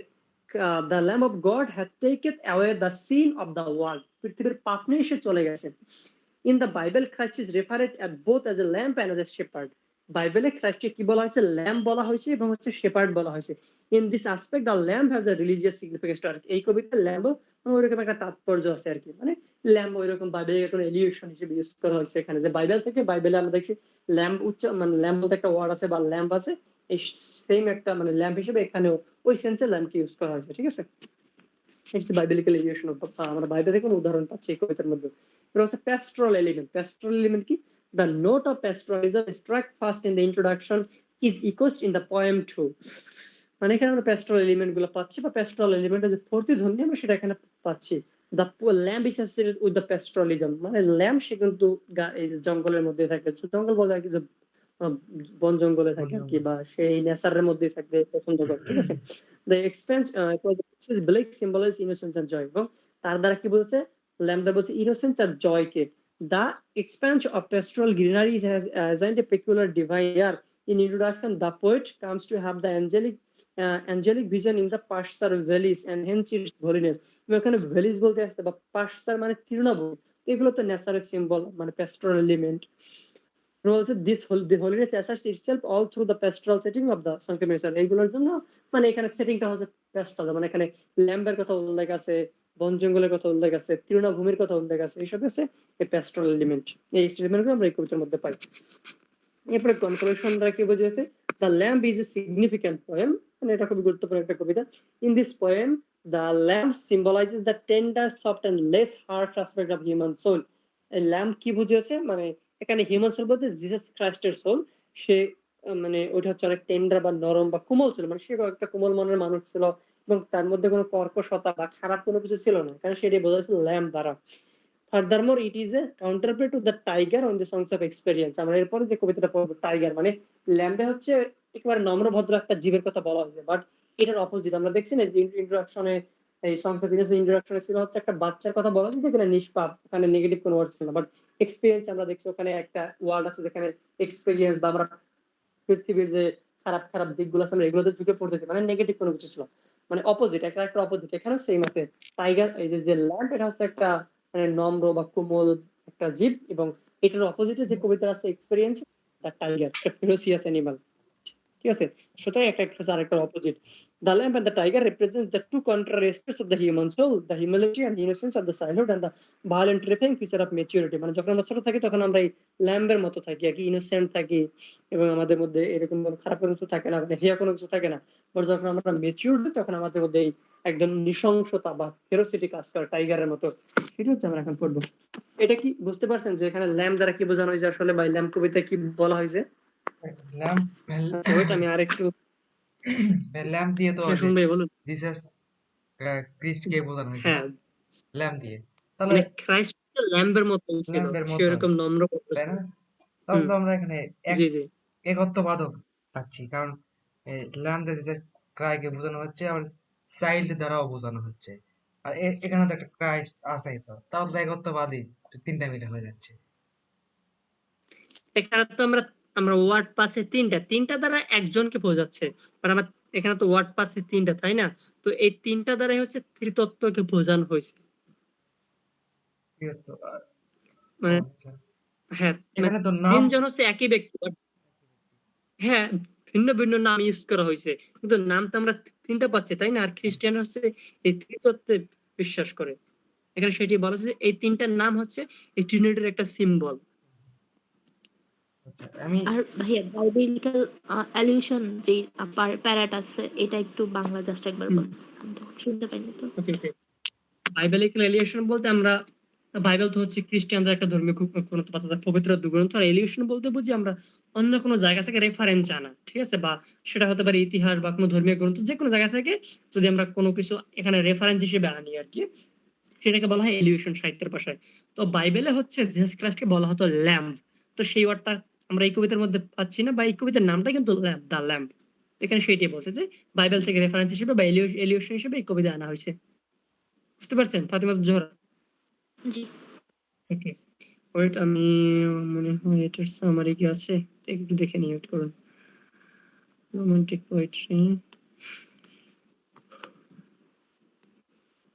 the lamb of God had taketh away the sin of the world, পৃথিবীর পাপ নিয়ে সে চলে গেছে। In the Bible Christ is referred at both as a lamp and as a shepherd. বাইবেলে খ্রাইস্টকে কি বলা হয়েছে? ল্যাম্প বলা হয়েছে এবং হচ্ছে শেপার্ড বলা হয়েছে। In this aspect the lamp has a religious significance. এই কবিতার ল্যাম্ব ওইরকম একটা তাৎপর্য আছে আর কি, মানে ল্যাম্ব ওইরকম বাইবেলের কোনো এলিউশন হিসেবে ইউজ করা হয়েছে এখানে, যে বাইবেল থেকে, বাইবেলে আমরা দেখছি ল্যাম্প মানে ল্যাম্প বলতে একটা ওয়ার্ড আছে বা ল্যাম্প আছে, এই সেম একটা মানে ল্যাম্প হিসেবে এখানেও ওই সেন্সে ল্যাম্পকে ইউজ করা হয়েছে, ঠিক আছে। বাইবেলিক্যাল এলিউশন আমরা বাইবেল থেকে কোনো উদাহরণ পাচ্ছি এই কবিতার মধ্যে। এটা হচ্ছে প্যাস্টোরাল এলিমেন্ট। প্যাস্টোরাল এলিমেন্ট কি? The note of pastoralism struck first in the introduction is echoed in the poem too. মানে এখানে আমরা প্যাস্টোরাল এলিমেন্ট গুলো পাচ্ছি, বা প্যাস্টোরাল এলিমেন্টের যে প্রতিধ্বনি আমরা সেটা এখানে পাচ্ছি। The lamb is associated with the pastoralism, মানে ল্যাম্ব সে কিন্তু এই যে জঙ্গলের মধ্যে থাকে, জঙ্গল বলতে আর কি যে বন জঙ্গলে থাকে আর কি, বা সেই নেচারের মধ্যে থাকতে পছন্দ করে, ঠিক আছে। The expense Blake symbolize innocence and joy, এবং তার দ্বারা কি বলছে? ল্যাম্ব দ্বারা বলছে ইনোসেন্স আর জয়কে। The expanse of pastoral greeneries has assigned a peculiar divine air. In introduction, the poet comes to have the angelic vision in the pasture valleys and hence its holiness. এখানে ভ্যালিস বলতে আসছে, বা পাশসার মানে তৃণভূমি, এগুলো তো ন্যাচারাল সিম্বল, মানে pastoral element. Also this the holiness asserts itself all through the pastoral setting of the sanctification. এইগুলোর জন্য মানে এখানে সেটিংটা হচ্ছে প্যাস্টোরাল, মানে এখানে ল্যাম্বের কথা উল্লেখ আছে, বন জঙ্গলের কথা উল্লেখ আছে, তৃণভূমির কথা উল্লেখ আছে, এইসব হচ্ছে এই প্যাস্টোরাল এলিমেন্ট। এই এলিমেন্টগুলো আমরা এই কবিতার মধ্যে পাই। এরপরে কনক্লুশন দ্বারা কি বুঝিয়েছে? The lamp is a significant poem, মানে এটা খুবই গুরুত্বপূর্ণ একটা কবিতা। In this poem the lamp symbolizes the tender soft and less harsh aspect of human soul. এই ল্যাম্প কি বুঝিয়েছে? মানে এখানে হিউম্যান সোল বলতে জিসাস খ্রাইস্টের সোল। সে মানে ওইটা হচ্ছে অনেক টেন্ডার বা নরম বা কোমল ছিল, মানে সে একটা কোমল মনের মানুষ ছিল, এবং তার মধ্যে কোনো কর্কশতা বা খারাপ কোনো কিছু ছিল না, কারণ সেটাই বোঝাচ্ছে ল্যাম্প দ্বারা। Furthermore, it is a counterplay to the tiger on the songs of experience. আমরা এরপরে যে কবিতাটা পড়বো টাইগার, মানে ল্যাম্বে হচ্ছে একেবারে নম্র ভদ্র একটা জীবের কথা বলা হয়েছে, বাট এটার অপোজিট আমরা দেখছি না ইন্ট্রোডাকশনে, এই সংস অফ ইন্ট্রোডাকশনে ছিল হচ্ছে একটা বাচ্চার কথা বলা হয়েছে যেখানে নিষ্পাপ, ওখানে নেগেটিভ কোনো ওয়ার্ড ছিল না, বাট এক্সপেরিয়েন্স আমরা দেখছি ওখানে একটা ওয়ার্ড আছে যেখানে এক্সপেরিয়েন্স, বা আমরা পৃথিবীর যে খারাপ খারাপ দিকগুলো আছে আমরা এগুলোতে ঝুঁকে পড়তেছি, মানে নেগেটিভ কোনো কিছু ছিল, মানে অপোজিট, একটা অপোজিট। এখানে সেম আছে। টাইগার, এই যে ল্যাম্প, এটা হচ্ছে একটা মানে নম্র বা কোমল একটা জীব, এবং এটার অপোজিটে যে কবিতা আছে এক্সপেরিয়েন্স, দ্য টাইগার, একটা ফেরোসিয়াস অ্যানিমাল। ঠিক আছে? সুতরাং একটা একটা হচ্ছে আরেকটার opposite. The lamb and the tiger represent the two contrary aspects of the human soul, the humility and innocence of the childhood and the violent terrifying feature of maturity. মানে যখন আমরা ছোট থাকি তখন আমরা এই ল্যাম্বের মতো থাকি আরকি, ইনোসেন্ট থাকি এবং আমাদের মধ্যে এরকম কোনো খারাপ কোনো কিছু থাকে না, মানে হেয় কোনো কিছু থাকে না। বাট যখন আমরা ম্যাচিউরড হই তখন আমাদের মধ্যে এই একদম নৃশংসতা বা ফেরোসিটি কাজ করে টাইগারের মতো। সেটা হচ্ছে আমরা এখন পড়বো। এটা কি বুঝতে পারছেন যে এখানে ল্যাম্ব দ্বারা কি বোঝানো হয়েছে আসলে, বা ল্যাম্ব কবিতায় কি বলা হয়েছে? ল্যাম্প আচ্ছা ওয়েট আমি আরেকটু ল্যাম্প দিয়ে তো হ্যাঁ যে শুন ভাই বলুন। জিসাস খ্রিস্টকে বোঝানো হয়েছে না হ্যাঁ, ল্যাম্প দিয়ে, তাহলে মানে ক্রাইস্ট ল্যাম্বের মতোই ছিল। ল্যাম্পের সে মতো, এরকম নম্র ভদ্র তাই ছিল। না? তাহলে হুম, তো আমরা এখানে এক জি, জি। একত্ববাদক পাচ্ছি, কারণ ল্যাম্প দিয়ে যে ক্রাইকে বোঝানো হচ্ছে, আবার চাইল্ড দ্বারাও বোঝানো হচ্ছে, আর এখানে তো একটা ক্রাইস্ট আছেই, তো তাহলে তো একত্ববাদী, তো তিনটা মিলে হয়ে যাচ্ছে। এখানে তো আমরা আমরা ওয়ার্ড পাচ্ছে ৩ টা। ৩ টা দ্বারা একজনকে বোঝাচ্ছে। বাট আমার এখানে তো ওয়ার্ড পাচ্ছে ৩ টা, তাই না? তো এই ৩ টা দ্বারাই হচ্ছে ত্রিতত্ত্বকে বোঝানো হয়েছে। বৃহত্তর ও মানে আচ্ছা, হ্যাঁ, মানে এখানে তো নাম ৩ জন হচ্ছে একই ব্যক্তি। বাট হ্যাঁ, ভিন্ন, ভিন্ন নাম ইউজ করা হয়েছে। কিন্তু নাম তো আমরা ৩ টা পাচ্ছি, তাই না? আর খ্রিস্টান হচ্ছে এই ত্রিতত্ত্বে বিশ্বাস করে। এখানে সেটি বলা হচ্ছে যে এই ৩ টার নাম হচ্ছে এই ট্রিনিটির একটা সিম্বল। আচ্ছা আমি আর ভাইয়া বাইবেলিক্যাল অ্যালিউশন যে প্যারাট আছে এটা একটু বাংলা জাস্ট একবার হুম, বল, আমি তো শুনতে পাইনি তো। ওকে, ওকে। বাইবেলিক এলিয়েশন বলতে আমরা বাইবেল তো হচ্ছে খ্রিস্টানদের একটা ধর্মীয় গ্রন্থ বা তাদের পবিত্র গ্রন্থ। আর এলিয়েশন বলতে বুঝি আমরা অন্য কোনো জায়গা থেকে রেফারেন্স আনা, ঠিক আছে? বা সেটা হতে পারে ইতিহাস বা কোনো ধর্মীয় গ্রন্থ, যে কোনো জায়গা থেকে যদি আমরা কোনো কিছু এখানে রেফারেন্স হিসেবে আনি আর কি, সেটাকে বলা হয় এলিয়েশন সাহিত্যের ভাষায়। তো বাইবেলে হচ্ছে জিসাস ক্রাইস্টকে বলা হতো ল্যাম্ব। তো সেই ওয়ার্ডটা আমরা এই কবিতার মধ্যে পাচ্ছি না, বা এই কবিতার নামটা কিন্তু ল্যাম্ব, দা ল্যাম্ব। এখানে সেইটাই বলছে যে বাইবেল থেকে রেফারেন্স হিসেবে বা এলিয়েশন হিসেবে এই কবিতা আনা হয়েছে। বুঝতে পারছেন ফাতিমা জোহরা? জি। ওকে, ওয়েট আমি মনে হয় এটার সামারি কি আছে একটু দেখে নিই, ওয়েট করুন। Romantic poetry.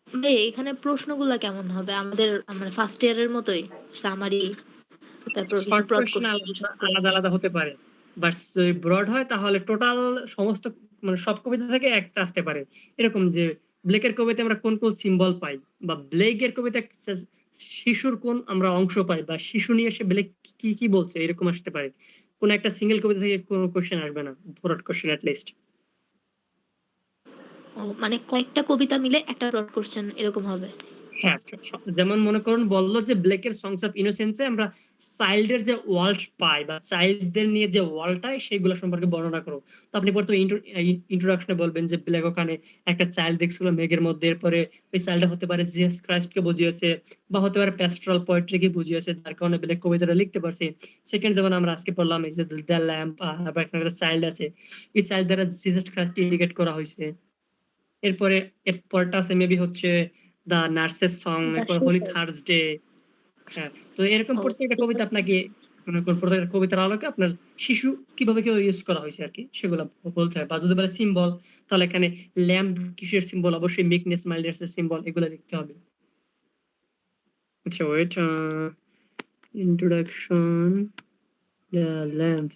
ভাই এখানে প্রশ্নগুলা কেমন হবে আমাদের মানে ফার্স্ট ইয়ারের মতোই, সামারি, তারপর কিছু শর্ট ব্রড কোয়েশ্চেন কোশ্চেন। আলাদা আলাদা আলাদা হতে পারে, বাট যদি ব্রড হয় তাহলে টোটাল সমস্ত মানে সব কবিতা থেকে একটা আসতে পারে। এরকম যে ব্লেকের কবিতায় আমরা কোন কোন সিম্বল পাই, বা ব্লেকের কবিতা শিশুর কোন আমরা অংশ পাই, বা শিশু নিয়ে এসে ব্লেক কি কি বলছে, এরকম আসতে পারে। কোন একটা সিঙ্গেল কবিতা থেকে কোনো কোশ্চেন আসবে না, ব্রড কোশ্চেন অ্যাট লিস্ট। ও মানে কয়েকটা কবিতা মিলে একটা ব্রড কোশ্চেন এরকম হবে। হ্যাঁ, যেমন মনে করুন বললো যে ব্লেকের সংস অফ ইনোসেন্সে আমরা চাইল্ডের যে ওয়ার্ল্ড পাই বা চাইল্ডদের নিয়ে যে ওয়ার্ল্ডটাই সেইগুলো সম্পর্কে বর্ণনা করো। তো আপনি প্রথমে ইন্ট্রোডাকশনে বলবেন যে ব্লেক ওখানে একটা চাইল্ড দেখছিল মেঘের মধ্যে, এরপরে ওই চাইল্ডটা হতে পারে জিসাস ক্রাইস্টকে বুঝিয়েছে, বা হতে পারে প্যাস্টোরাল পোয়েট্রিকে বুঝিয়েছে, যার কারণে ব্লেক কবিতাটা লিখতে পারছে। সেকেন্ড যেমন আমরা আজকে পড়লাম এই যে দ্য ল্যাম্প, আবার এখানে একটা চাইল্ড আছে, এই চাইল্ড দ্বারা জিসাস ক্রাইস্ট ইন্ডিকেট করা হয়েছে। এরপরে এর পরটা আছে মেবি হচ্ছে দা নার্সেস সং, এরপর হোলি থার্সডে। হ্যাঁ, তো এরকম ও প্রত্যেকটা ঠিক কবিতা আছে। আপনাকে মনে করুন প্রত্যেকটা কবিতার আলোকে আপনার শিশু কিভাবে কেউ ইউজ করা হয়েছে আর কি সেগুলো বলতে হয়। বা যদি বলে সিম্বল, তাহলে এখানে ল্যাম্প কিসের সিম্বল, অবশ্যই মিকনেস মাইল্ডনেস এর সিম্বল, এগুলো লিখতে হবে। আচ্ছা ওয়েট, ইন্ট্রোডাকশন দ্য ল্যাম্প।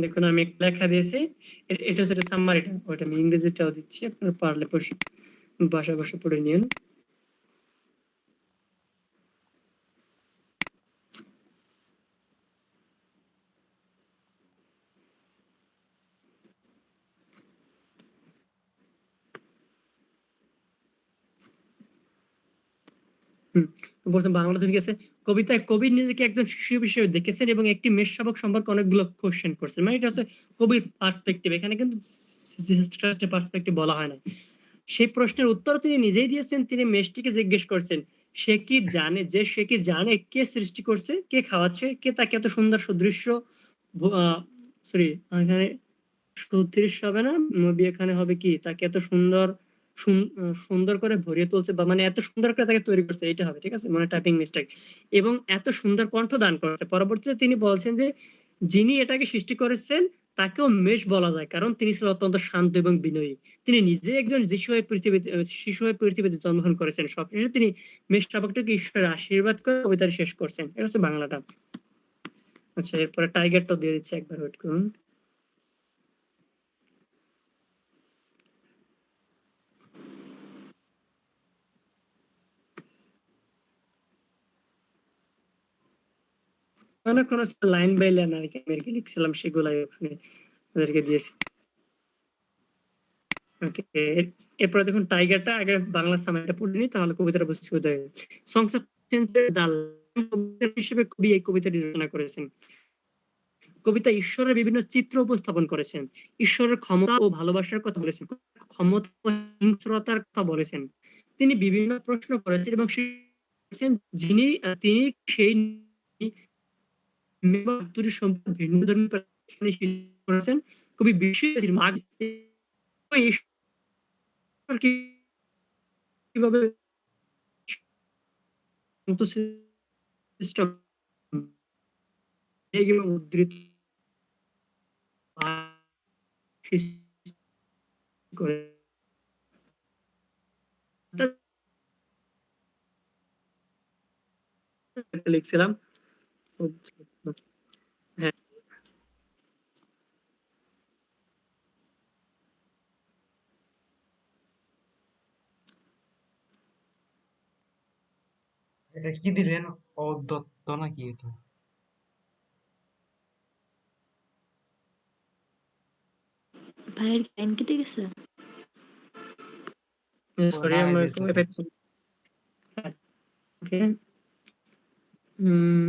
দেখুন আমি একটা লেখা দিয়েছি, এটা হচ্ছে সামারিটা, ওটা আমি ইংরেজিটাও দিচ্ছি, আপনারা পারলে বাসা বসে পড়ে নিন। প্রথম বাংলা থেকে গেছে, কবিতায় কবি নিজেকে একজন শিশু হিসেবে দেখেছেন এবং একটি মেষ শাবক সম্পর্কে অনেকগুলো কোশ্চেন করছেন। মানে এটা হচ্ছে কবির পার্সপেক্টিভ, এখানে কিন্তু পার্সপেক্টিভ বলা হয় না। সেই প্রশ্নের উত্তর তিনি নিজেই দিয়েছেন। তিনি মেষটিকে জিজ্ঞেস করছেন সে কি জানে কে সৃষ্টি করছে, কে খাওয়াচ্ছে, কে তাকে এত সুন্দর সুদৃশ্য সরি এখানে সুদৃশ্য হবে না, নবী এখানে হবে কি তাকে এত সুন্দর সুন্দর করে ভরিয়ে তুলছে, বা মানে এত সুন্দর করে তাকে তৈরি করছে, এটা হবে, ঠিক আছে? মানে টাইপিং মিস্টেক। এবং এত সুন্দর কণ্ঠ দান করেছে। পরবর্তীতে তিনি বলছেন যে যিনি এটাকে সৃষ্টি করেছেন তাকেও মেষ বলা যায় কারণ তিনি ছিলেন অত্যন্ত শান্ত এবং বিনয়ী। তিনি নিজে একজন শিশু হয়ে পৃথিবীতে জন্মগ্রহণ করেছেন। সবশেষে তিনি মেষ শাবকটাকে ঈশ্বরের আশীর্বাদ করে কবিতাটি শেষ করছেন। এটা হচ্ছে বাংলাটা। আচ্ছা, এরপরে টাইগারটা দিয়ে দিচ্ছে, একবার ওয়েট করুন। অনেকক্ষণ লাইন বাই লাইন আর কি আমি লিখছিলাম, সেগুলাই ওখানে ওদেরকে দিয়েছি। ওকে, এরপরে দেখুন টাইগারটা আগে বাংলা সামাইটা পড়ে নি, তাহলে কবিতাটা বুঝতে সুবিধা হবে। সংস অফ দ্য হিসেবে কবি এই কবিতাটি রচনা করেছেন। কবিতা ঈশ্বরের বিভিন্ন চিত্র উপস্থাপন করেছেন, ঈশ্বরের ক্ষমতা ও ভালোবাসার কথা বলেছেন, ক্ষমতা ও হিংস্রতার কথা বলেছেন। তিনি বিভিন্ন প্রশ্ন করেছেন এবং যিনি তিনি সেই সম্পদ ভিন্ন ধর্মী করেছেন। কবি বিশেষ কিভাবে সিস্টেম এবং উদ্ধৃত করে লিখছিলাম। হ্যাঁ, এটা কি দিলেন? অদত্ত নাকি এটা? ভাইয়ের লাইন কেটে গেছে। সরি, না, এই আমার যে একটু second। এফেক্ট। ওকে, উম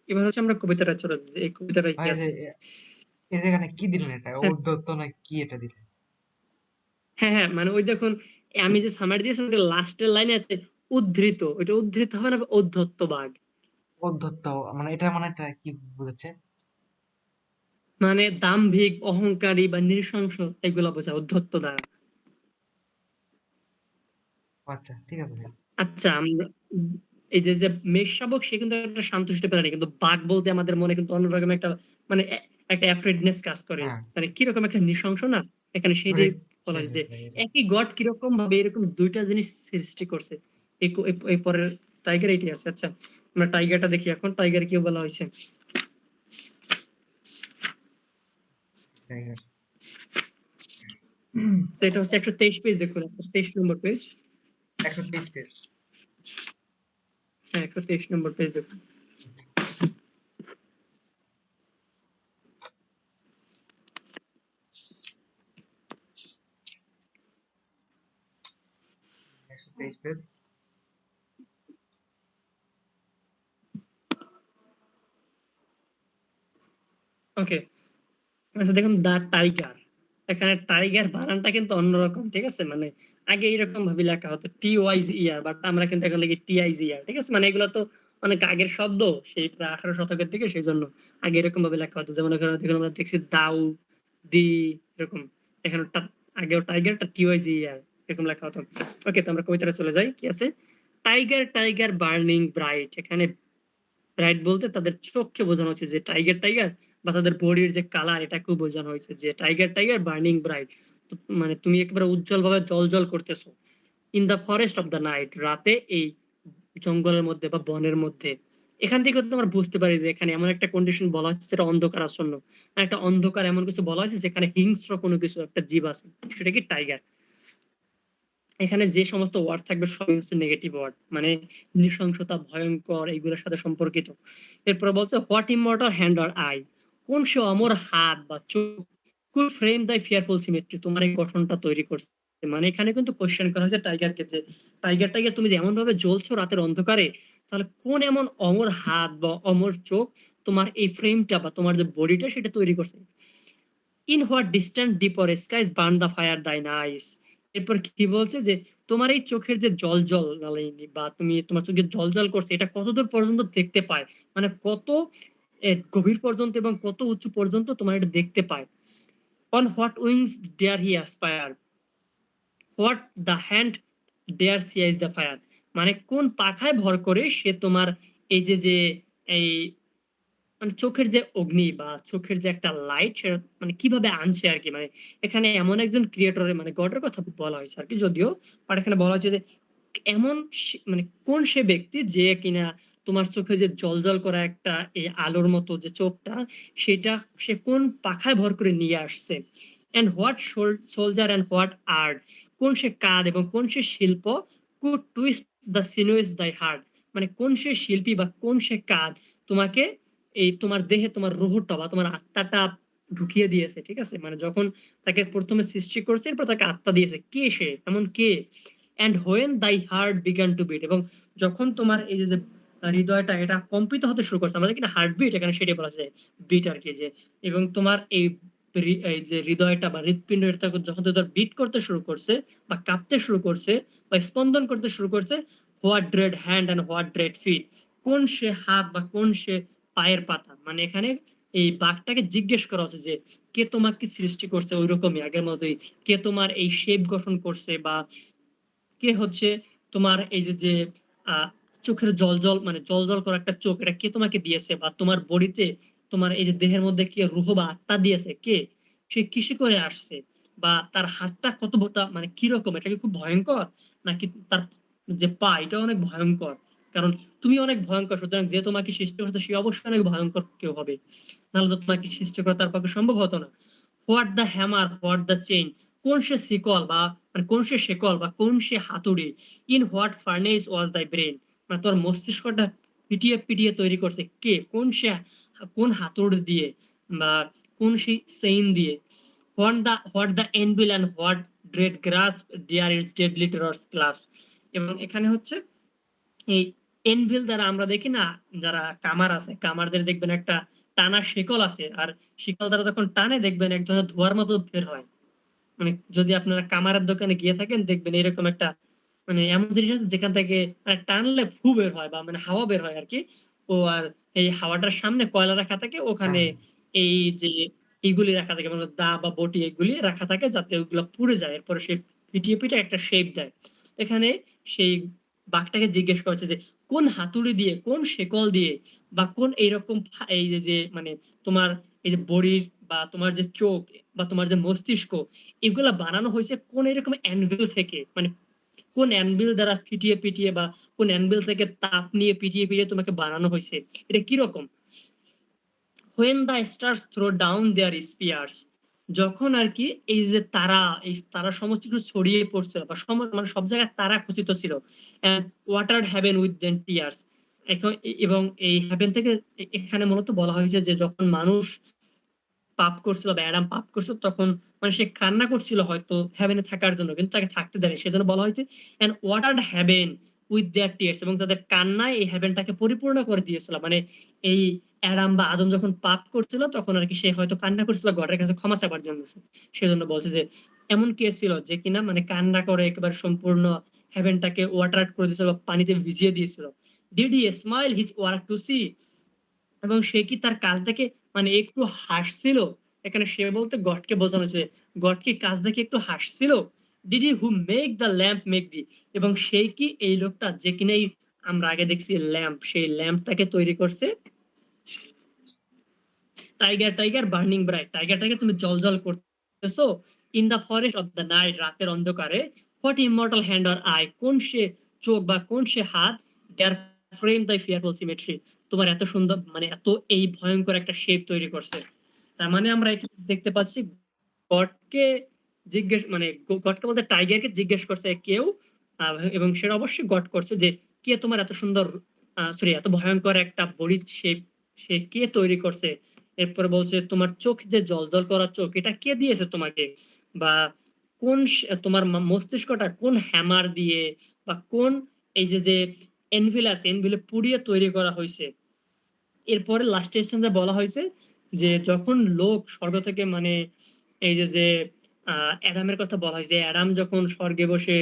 এবার হচ্ছে আমরা কবিতাটা চলে যাচ্ছি। এই কবিতাটা কি ভাই, এই যে আছে? এই যে এখানে কি দিলেন? এটা হ্যাঁ অদত্ত না কি এটা দিলেন? হ্যাঁ হ্যাঁ, মানে ওই দেখুন, আমি যে সামারি দিয়েছিলাম ওটা লাস্টের লাইনে আছে উদ্ধৃত, ওইটা উদ্ধৃত হবে না অধ্যত্ত বাঘ। অদত্ত মানে এটা, মানে এটা কি বুঝাচ্ছে? মানে দাম্ভিক, অহংকারী বা নৃশংস, এগুলা বোঝায় অধ্যত্ত দ্বারা। আচ্ছা, ঠিক আছে ভাই। আচ্ছা, আমরা এই যে যে মেষ শাবক, সে কিন্তু একটা শান্তশিষ্ট প্রাণী, কিন্তু বাঘ বলতে আমাদের মনে কিন্তু অন্যরকম একটা মানে একটা অ্যাফ্রেডনেস কাজ করে। হ্যাঁ, মানে কিরকম একটা নৃশংস না, এখানে ঘুরে সেটাই বলা হয়েছে যে একই গড কিরকম ভাবে এরকম দুইটা জিনিস সৃষ্টি করছে। এই পরের টাইগার এটি আছে। আচ্ছা, আমরা টাইগারটা দেখি এখন, টাইগার কি বলা হয়েছে। তো এটা হচ্ছে 123 পেজ, দেখুন 123 নম্বর পেজ। 123 পেজ। হ্যাঁ, 123 নম্বর পেজ দেখুন। 123 পেজ। ওকে, আচ্ছা দেখুন, দা টাইগার, এখানে টাইগার বানানটা কিন্তু অন্যরকম, ঠিক আছে? মানে আগে এরকম ভাবে লেখা হতো টি ওয়াইজ ইয়ার, বাট আমরা কিন্তু এখন লিখি টি আইজ ইয়ার, ঠিক আছে? মানে এগুলো তো অনেক আগের শব্দ, সেই প্রায় 18 শতকের দিকে, সেই জন্য আগে এরকম ভাবে লেখা হতো। যেমন এখানে দেখুন আমরা দেখছি দাউ, দি, এরকম। এখানে আগেও টাইগারটা টি ওয়াইজ ইয়ার এরকম লেখা হতো। ওকে, তো আমরা কবিতাটা চলে যাই, কি আছে। টাইগার টাইগার বার্নিং ব্রাইট, এখানে ব্রাইট বলতে তাদের চোখকে বোঝানো হচ্ছে, যে টাইগার টাইগার, বা তাদের বডির যে কালার, এটাকেও বোঝানো হয়েছে যে টাইগার টাইগার বার্নিং ব্রাইট। মানে তুমি একেবারে উজ্জ্বল ভাবে জল জল করতেছো। In the forest of the night, রাতে এই জঙ্গলের মধ্যে বা বনের মধ্যে। এখান থেকে তোমার বুঝতে পারি যে এখানে এমন একটা কন্ডিশন বলা হচ্ছে যেটা অন্ধকার আচ্ছন্ন, মানে একটা অন্ধকার এমন কিছু বলা হয়েছে যেখানে হিংস্র কোনো কিছু একটা জীব আছে, সেটা কি টাইগার। এখানে যে সমস্ত ওয়ার্ড থাকবে সবই হচ্ছে নেগেটিভ ওয়ার্ড, মানে নৃশংসতা, ভয়ঙ্কর, এইগুলোর সাথে সম্পর্কিত। এরপর বলছে what immortal hand or eye, কোন সে অমর হাত বা চোখ, could frame thy fearful symmetry, তোমার এই গঠনটা তৈরি করছে। মানে এখানে কিন্তু কোশ্চেন করা হয়েছে টাইগারকে, যে টাইগার টাইগার তুমি যেমন ভাবে জ্বলছো রাতের অন্ধকারে, তাহলে কোন এমন অমর হাত বা অমর চোখ তোমার এই ফ্রেমটা বা তোমার যে বডিটা সেটা তৈরি করছে। In what distant deeper skies burn the fire thine eyes. এরপর কি বলছে যে তোমার এই চোখের যে জল জল লালাইনি, বা তুমি তোমার চোখে জল জল করছে, এটা কতদূর পর্যন্ত দেখতে পায়, মানে কত গভীর পর্যন্ত এবং কত উঁচু পর্যন্ত তোমার এটা দেখতে পায়। On what wings dare he aspire, what the hand dare seize the fire, মানে কোন পাখায় ভর করে সে তোমার এই যে যে এই মানে চোখের যে অগ্নি বা চোখের যে একটা লাইট সেটা মানে কিভাবে আনছে আর কি, মানে এখানে এমন একজন ক্রিয়েটরের মানে গডের কথা বলা হয়েছে আর কি যদিও, বাট এখানে বলা হয়েছে যে এমন মানে কোন সে ব্যক্তি যে কিনা তোমার চোখে যে জলজল করা একটা এই আলোর মতো যে চোখটা, সেটা সে কোন পাখায় ভর করে নিয়ে আসছে, and what soldier and what art, কোন সে কাঁধ এবং কোন সে শিল্প, কুড টুইস্ট দ্য সিনুয়েস দাই হার্ট, মানে কোন সে শিল্পী বা কোন সে কাঁধ তোমাকে এই তোমার দেহে তোমার রুহটা বা তোমার আত্মাটা ঢুকিয়ে দিয়েছে, ঠিক আছে, মানে যখন তাকে প্রথমে সৃষ্টি করছে এরপর তাকে আত্মা দিয়েছে, কে সে এমন কে, এন্ড হোয়েন দাই হার্ট বিগান টু বিট, এবং যখন তোমার এই যে হৃদয়টা এটা কম্পিত হতে শুরু করছে, আমাদের কিনা হার্টবিট এখানে সেটাই বলা যায় বিট আর কি, যে এবং তোমার এই এই যে হৃদয়টা বা হৃৎপিণ্ড এটা যখন তোর বিট করতে শুরু করছে বা কাঁপতে শুরু করছে বা স্পন্দন করতে শুরু করছে, what dread hand and what dread feet, কোন সে হাত বা কোন সে পায়ের পাতা, মানে এখানে এই বাঘটাকে জিজ্ঞেস করা হচ্ছে যে কে তোমাকে সৃষ্টি করছে, ওই রকমই আগের মতোই, কে তোমার এই শেপ গঠন করছে, বা কে হচ্ছে তোমার এই যে যে চোখের জল জল মানে জল জল করা একটা চোখ, এটা কে তোমাকে দিয়েছে, বা তোমার বডিতে তোমার এই যে দেহের মধ্যে কে রুহ বা আত্মা দিয়েছে কে, সে কিসে করে আসছে, বা তার হাতটা কত মানে কিরকম, এটা কি খুব ভয়ঙ্কর, নাকি তার যে পা এটা অনেক ভয়ঙ্কর, কারণ তুমি অনেক ভয়ঙ্কর, সুতরাং যে তোমাকে সৃষ্টি করতে সে অবশ্যই অনেক ভয়ঙ্কর কেউ হবে, নাহলে তো তোমাকে সৃষ্টি করা তার পক্ষে সম্ভব হতো না। What the hammer what the chain, কোন সে শিকল বা মানে কোন সে শেকল বা কোন সে হাতুড়ি, ইন হোয়াট ফার্নেস ওয়াজ দাই ব্রেন, মানে তোর মস্তিষ্কটা পিটিয়ে পিটিয়ে তৈরি করছে কে, কোন সে কোন হাতুড়ি দিয়ে বা কোন সেই সেইন দিয়ে, what the anvil and what dread grasp dare its deadly terrors clasp, এবং এখানে হচ্ছে এই এনভিল দ্বারা আমরা দেখি না, যারা কামার আছে কামারদের দেখবেন একটা টানা শিকল আছে, আর শিকল দ্বারা যখন টানে দেখবেন এক ধরনের ধোঁয়ার মতো বের হয়, মানে যদি আপনারা কামারের দোকানে গিয়ে থাকেন দেখবেন এরকম একটা মানে এমন জিনিস আছে যেখান থেকে মানে টানলে ফু বের হয় বা মানে হাওয়া বের হয় আর কি। ও আর এই হাওয়াটার সামনে কয়লা রাখা থাকে, ওখানে হ্যাঁ এই যে এইগুলি রাখা থাকে মানে দা বা বটি এগুলি রাখা থাকে যাতে ওগুলো পুড়ে যায়, এরপরে সে পিটিয়ে পিটিয়ে একটা শেপ দেয়। এখানে সেই বাঘটাকে জিজ্ঞেস করছে যে কোন হাতুড়ি দিয়ে কোন শেকল দিয়ে বা কোন এইরকম এই যে যে মানে তোমার এই যে বডির বা তোমার যে চোখ বা তোমার যে মস্তিষ্ক, এগুলা বানানো হয়েছে কোন এরকম অ্যানভিল থেকে, মানে কোন অ্যানভিল দ্বারা পিটিয়ে পিটিয়ে বা কোন অ্যানভিল থেকে তাপ নিয়ে পিটিয়ে পিটিয়ে তোমাকে বানানো হয়েছে, এটা কিরকম। When the stars throw down their spears, যখন আর কি এই যে তারা এই তারা সমস্ত কিছু ছড়িয়ে পড়ছিল বা মানে সব জায়গায় তারা খচিত ছিল, water heaven with then tears, এবং এই হ্যাভেন থেকে এখানে মূলত বলা হয়েছে যে যখন মানুষ পাপ করছিল বা অ্যাডাম পাপ করছিল তখন মানে সে কান্না করছিল হয়তো হ্যাভেনে থাকার জন্য, কিন্তু তাকে থাকতে দেয়নি, সেজন্য বলা হয়েছে and watered heaven with their tears, এবং তাদের কান্নায় এই হ্যাভেনটাকে পরিপূর্ণ করে দিয়েছিল, মানে এই অ্যাডাম বা আদম যখন পাপ করছিল তখন আর কি সে হয়তো কান্না করছিল গডের কাছে ক্ষমা চাবার জন্য, সেজন্য বলছে যে এমন কে ছিল যে কিনা মানে কান্না করে একেবারে সম্পূর্ণ হ্যাভেনটাকে ওয়াটার করে দিয়েছিল বা পানিতে ভিজিয়ে দিয়েছিল। Did he smile his work to see, এবং সে কি তার কাজ দেখে মানে একটু হাসছিল, এখানে সে বলতে গডকে বোঝানো হয়েছে, গড কি কাজ দেখে একটু হাসছিল। Did who make the lamp make thee, এবং সেই কি এই লোকটা যে কিনা আমরা আগে দেখছি ল্যাম্প, সেই ল্যাম্পটাকে তৈরি করছে টাইগার টাইগার বার্নিং ব্রাইট, টাইগারটাকে তুমি জলজল করতেছো in the forest of the night, রাতের অন্ধকারে, what immortal hand or eye, কোন সে চোখ বা কোন সে হাত, dare frame thy fearful symmetry, তোমার এত সুন্দর মানে এত এই ভয়ঙ্কর একটা শেপ তৈরি করছে। তার মানে আমরা এখানে দেখতে পাচ্ছি গডকে জিজ্ঞেস মানে গডকে বলতে টাইগারকে জিজ্ঞেস করছে কেউ, এবং সেটা অবশ্যই গড করছে যে কে তোমার এত সুন্দর সরি এত ভয়ঙ্কর একটা বডির শেপ সে কে তৈরি করছে। এরপরে বলছে তোমার চোখ যে জলজল করা চোখ এটা কে দিয়েছে তোমাকে, বা কোন তোমার মস্তিষ্কটা কোন হ্যামার দিয়ে বা কোন এই যে যে এনভিল আছে এনভিলে পুড়িয়ে তৈরি করা হয়েছে। এরপরে লাস্ট স্টেশনে বলা হয়েছে যে যখন লোক স্বর্গ থেকে মানে এই যে যে অ্যাডামের কথা বলা হয় যে অ্যাডাম যখন স্বর্গে বসে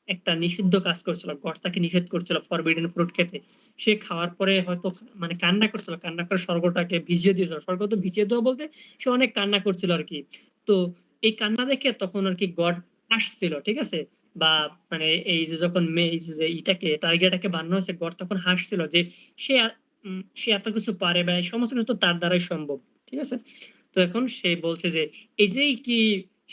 একটা নিষিদ্ধ কাজ করছিল, গড তাকে নিষেধ করছিল ফরবিডেন ফ্রুট খেতে, সে খাওয়ার পরে হয়তো মানে কান্না করছিল, কান্না করে স্বর্গটাকে ভিজিয়ে দিয়েছিল, স্বর্গ তো ভিজিয়ে দেওয়া বলতে সে অনেক কান্না করছিল আর কি। তো এই কান্না দেখে তখন আর কি গড হাসছিল, ঠিক আছে, বা মানে এই যে যখন এই যে ইটাকে টাইগারটাকে বানানো হয়েছে গড তখন হাসছিল যে সে সে এত কিছু পারে বা এই সমস্ত কিছু তো তার দ্বারাই সম্ভব, ঠিক আছে? তো এখন সে বলছে যে এই যে কি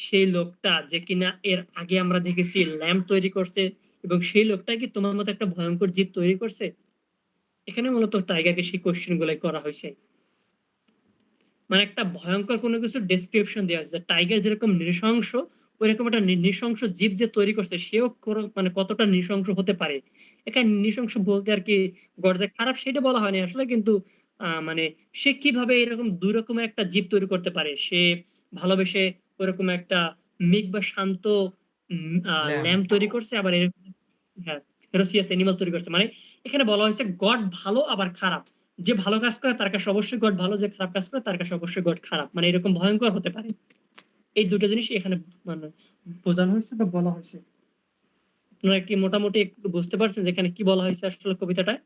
সেই লোকটা যে কিনা এর আগে আমরা দেখেছি ল্যাম্প তৈরি করছে, এবং সেই লোকটা কি তোমার মতো একটা ভয়ঙ্কর জীব তৈরি করছে? এখানে মূলত টাইগারকে সেই কোশ্চেন গুলাই করা হয়েছে। মানে একটা ভয়ঙ্কর কোনো কিছু ডেসক্রিপশন দেওয়া আছে, টাইগার যেরকম নৃশংস, ওইরকম একটা নৃশংস জীব যে তৈরি করছে সেও মানে কতটা নৃশংস হতে পারে। এখানে নৃশংস বলতে আর কি গড় যে খারাপ সেটা বলা হয়নি আসলে, কিন্তু মানে সে কিভাবে এরকম দুই রকমের একটা জীব তৈরি করতে পারে, সে ভালোবেসে ওরকম একটা মিক বা শান্ত ল্যাম্প। ল্যাম্প তৈরি করছে, আবার এরকম হ্যাঁ ফেরোসিয়াস অ্যানিমাল তৈরি করছে। মানে এখানে বলা হয়েছে গড ভালো আবার খারাপ, যে ভালো কাজ করে তার কাছে অবশ্যই গড ভালো, যে খারাপ কাজ করে তার কাছে অবশ্যই গড খারাপ, মানে এরকম ভয়ঙ্কর হতে পারে। এই দুটো জিনিস এখানে মানে বোঝানো হয়েছে বা বলা হয়েছে। আপনারা কি মোটামুটি একটু বুঝতে পারছেন যেখানে কি বলা হয়েছে আসলে কবিতাটায়?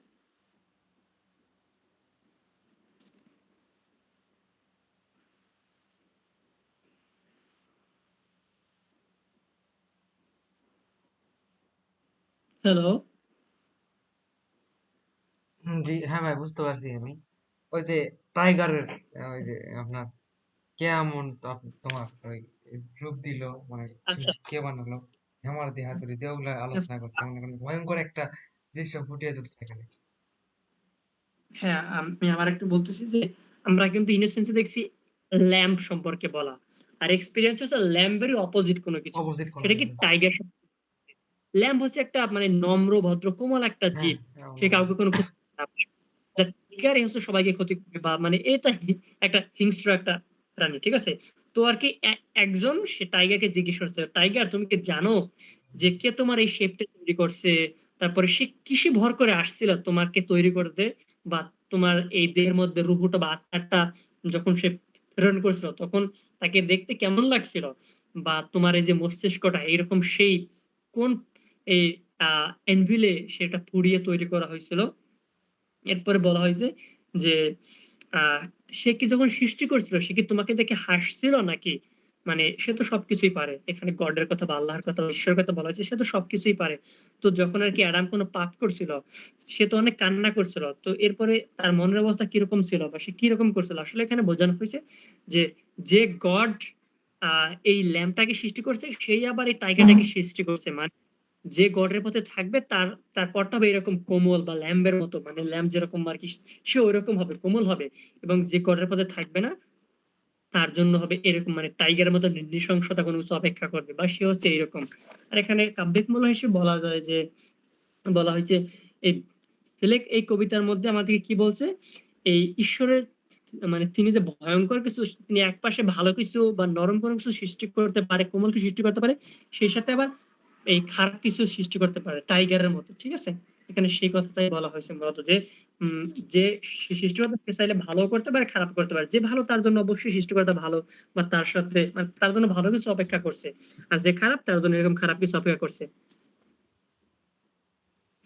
হ্যালো। জি হ্যাঁ ভাই, বুঝতে পারছি আমি। ওই যে টাইগারের ওই যে আপনার কেমন তোমার ওই রূপ দিল, মানে আচ্ছা, কে বানালো, হেমার দিয়ে হাতুড়ি দিয়ে, ওগুলা আলোচনা করছে, মনে করেন ভয়ঙ্কর একটা দৃশ্য ফুটিয়ে তুলছে এখানে। হ্যাঁ আমি আবার একটু বলতেছি যে আমরা কিন্তু ইনোসেন্সে দেখছি ল্যাম্প সম্পর্কে বলা, আর এক্সপিরিয়েন্স হচ্ছে ল্যাম্পেরই অপোজিট কোনো কিছু। অপোজিট কোনো সেটা কি কিছু। টাইগার। ল্যাম্প হচ্ছে একটা মানে নম্র ভদ্র কোমল একটা হ্যাঁ জীব, হ্যাঁ, সে কাউকে কোনো ক্ষতি করে না। টাইগার হচ্ছে সবাইকে ক্ষতি করবে, বা মানে এটা একটা হিংস্র একটা প্রাণী, ঠিক আছে? তো আর কি একজন সে টাইগারকে জিজ্ঞেস করছে, টাইগার তুমি কি জানো যে কে তোমার এই শেপটা তৈরি করছে, তারপরে সে কিসে ভর করে আসছিল তোমাকে তৈরি করতে, বা তোমার এই দেহের মধ্যে রূহটা বা আত্মাটা যখন সে প্রেরণ করছিল তখন তাকে দেখতে কেমন লাগছিল, বা তোমার এই যে মস্তিষ্কটা এইরকম সেই কোন এই এনভিলে সেটা পুড়িয়ে তৈরি করা হয়েছিল। এরপরে বলা হয়েছে যে আহ সে কি যখন সৃষ্টি করছিল সে কি তোমাকে দেখে হাসছিল নাকি, মানে সে তো সবকিছুই পারে, এখানে গডের কথা বা আল্লাহর কথা বা ঈশ্বরের কথা বলা হয়েছে, সে তো সবকিছুই পারে। তো যখন আর কি অ্যাডাম কোনো পাপ করছিল সে তো অনেক কান্না করছিল, তো এরপরে তার মনের অবস্থা কিরকম ছিল বা সে কিরকম করছিল, আসলে এখানে বোঝানো হয়েছে যে যে গড এই ল্যাম্পটাকে সৃষ্টি করছে সেই আবার এই টাইগারটাকে সৃষ্টি করছে। মানে যে গডের পথে থাকবে তার তার পথটা হবে এরকম কোমল বা ল্যাম্বের মতো, মানে ল্যাম্প যেরকম আর কি সে ওইরকম হবে, কোমল হবে। এবং যে গডের পথে থাকবে না তার জন্য হবে এরকম মানে টাইগারের মতো নৃশংসতা কোনো কিছু অপেক্ষা করবে, বা সে হচ্ছে এরকম। আর এখানে কাব্যিক মূল্য হিসেবে বলা যায় যে বলা হয়েছে এই ফেলেক এই কবিতার মধ্যে আমাদেরকে কি বলছে, এই ঈশ্বরের মানে তিনি যে ভয়ঙ্কর কিছু, তিনি একপাশে ভালো কিছু বা নরম কোনো কিছু সৃষ্টি করতে পারে, কোমল কিছু সৃষ্টি করতে পারে, সেই সাথে আবার এই খারাপ কিছু সৃষ্টি করতে পারে টাইগারের মতো, ঠিক আছে? এখানে সেই কথাটাই বলা হয়েছে মূলত যে উম, যে সৃষ্টিকর্তা সে চাইলে ভালো করতে পারে খারাপ করতে পারে, যে ভালো তার জন্য অবশ্যই সৃষ্টিকর্তা ভালো, বা তার সাথে মানে তার জন্য ভালো কিছু অপেক্ষা করছে, আর যে খারাপ তার জন্য এরকম খারাপ কিছু অপেক্ষা করছে।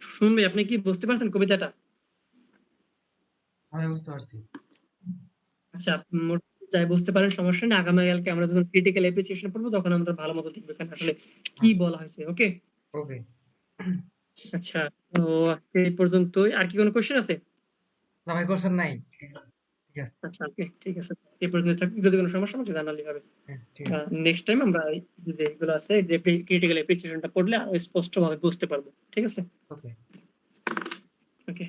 শুনবে আপনি কি বুঝতে পারছেন কবিতাটা? আমি বুঝতে পারছি। আচ্ছা, মোটামুটি যাই বুঝতে পারেন সমস্যা নেই, আগামীকালকে আমরা যখন ক্রিটিক্যাল অ্যাপ্রিসিয়েশন পড়বো তখন আমরা ভালো মতো দেখবো এখানে আসলে কি বলা হয়েছে। ওকে। ওকে। আচ্ছা, তো আজকে এই পর্যন্তই, আর কি কোনো কোশ্চেন আছে? না ভাই, কোশ্চেন নাই। ঠিক আছে। আচ্ছা ওকে, ঠিক আছে, এই পর্যন্ত থাক, যদি কোনো সমস্যা আমাকে জানালেই হবে। হ্যাঁ ঠিক আছে। নেক্সট টাইম আমরা এই যে এগুলো আছে যে ক্রিটিক্যাল অ্যাপ্রিসিয়েশনটা পড়লে আরো স্পষ্ট ভাবে বুঝতে পারবো, ঠিক আছে? ওকে। ওকে।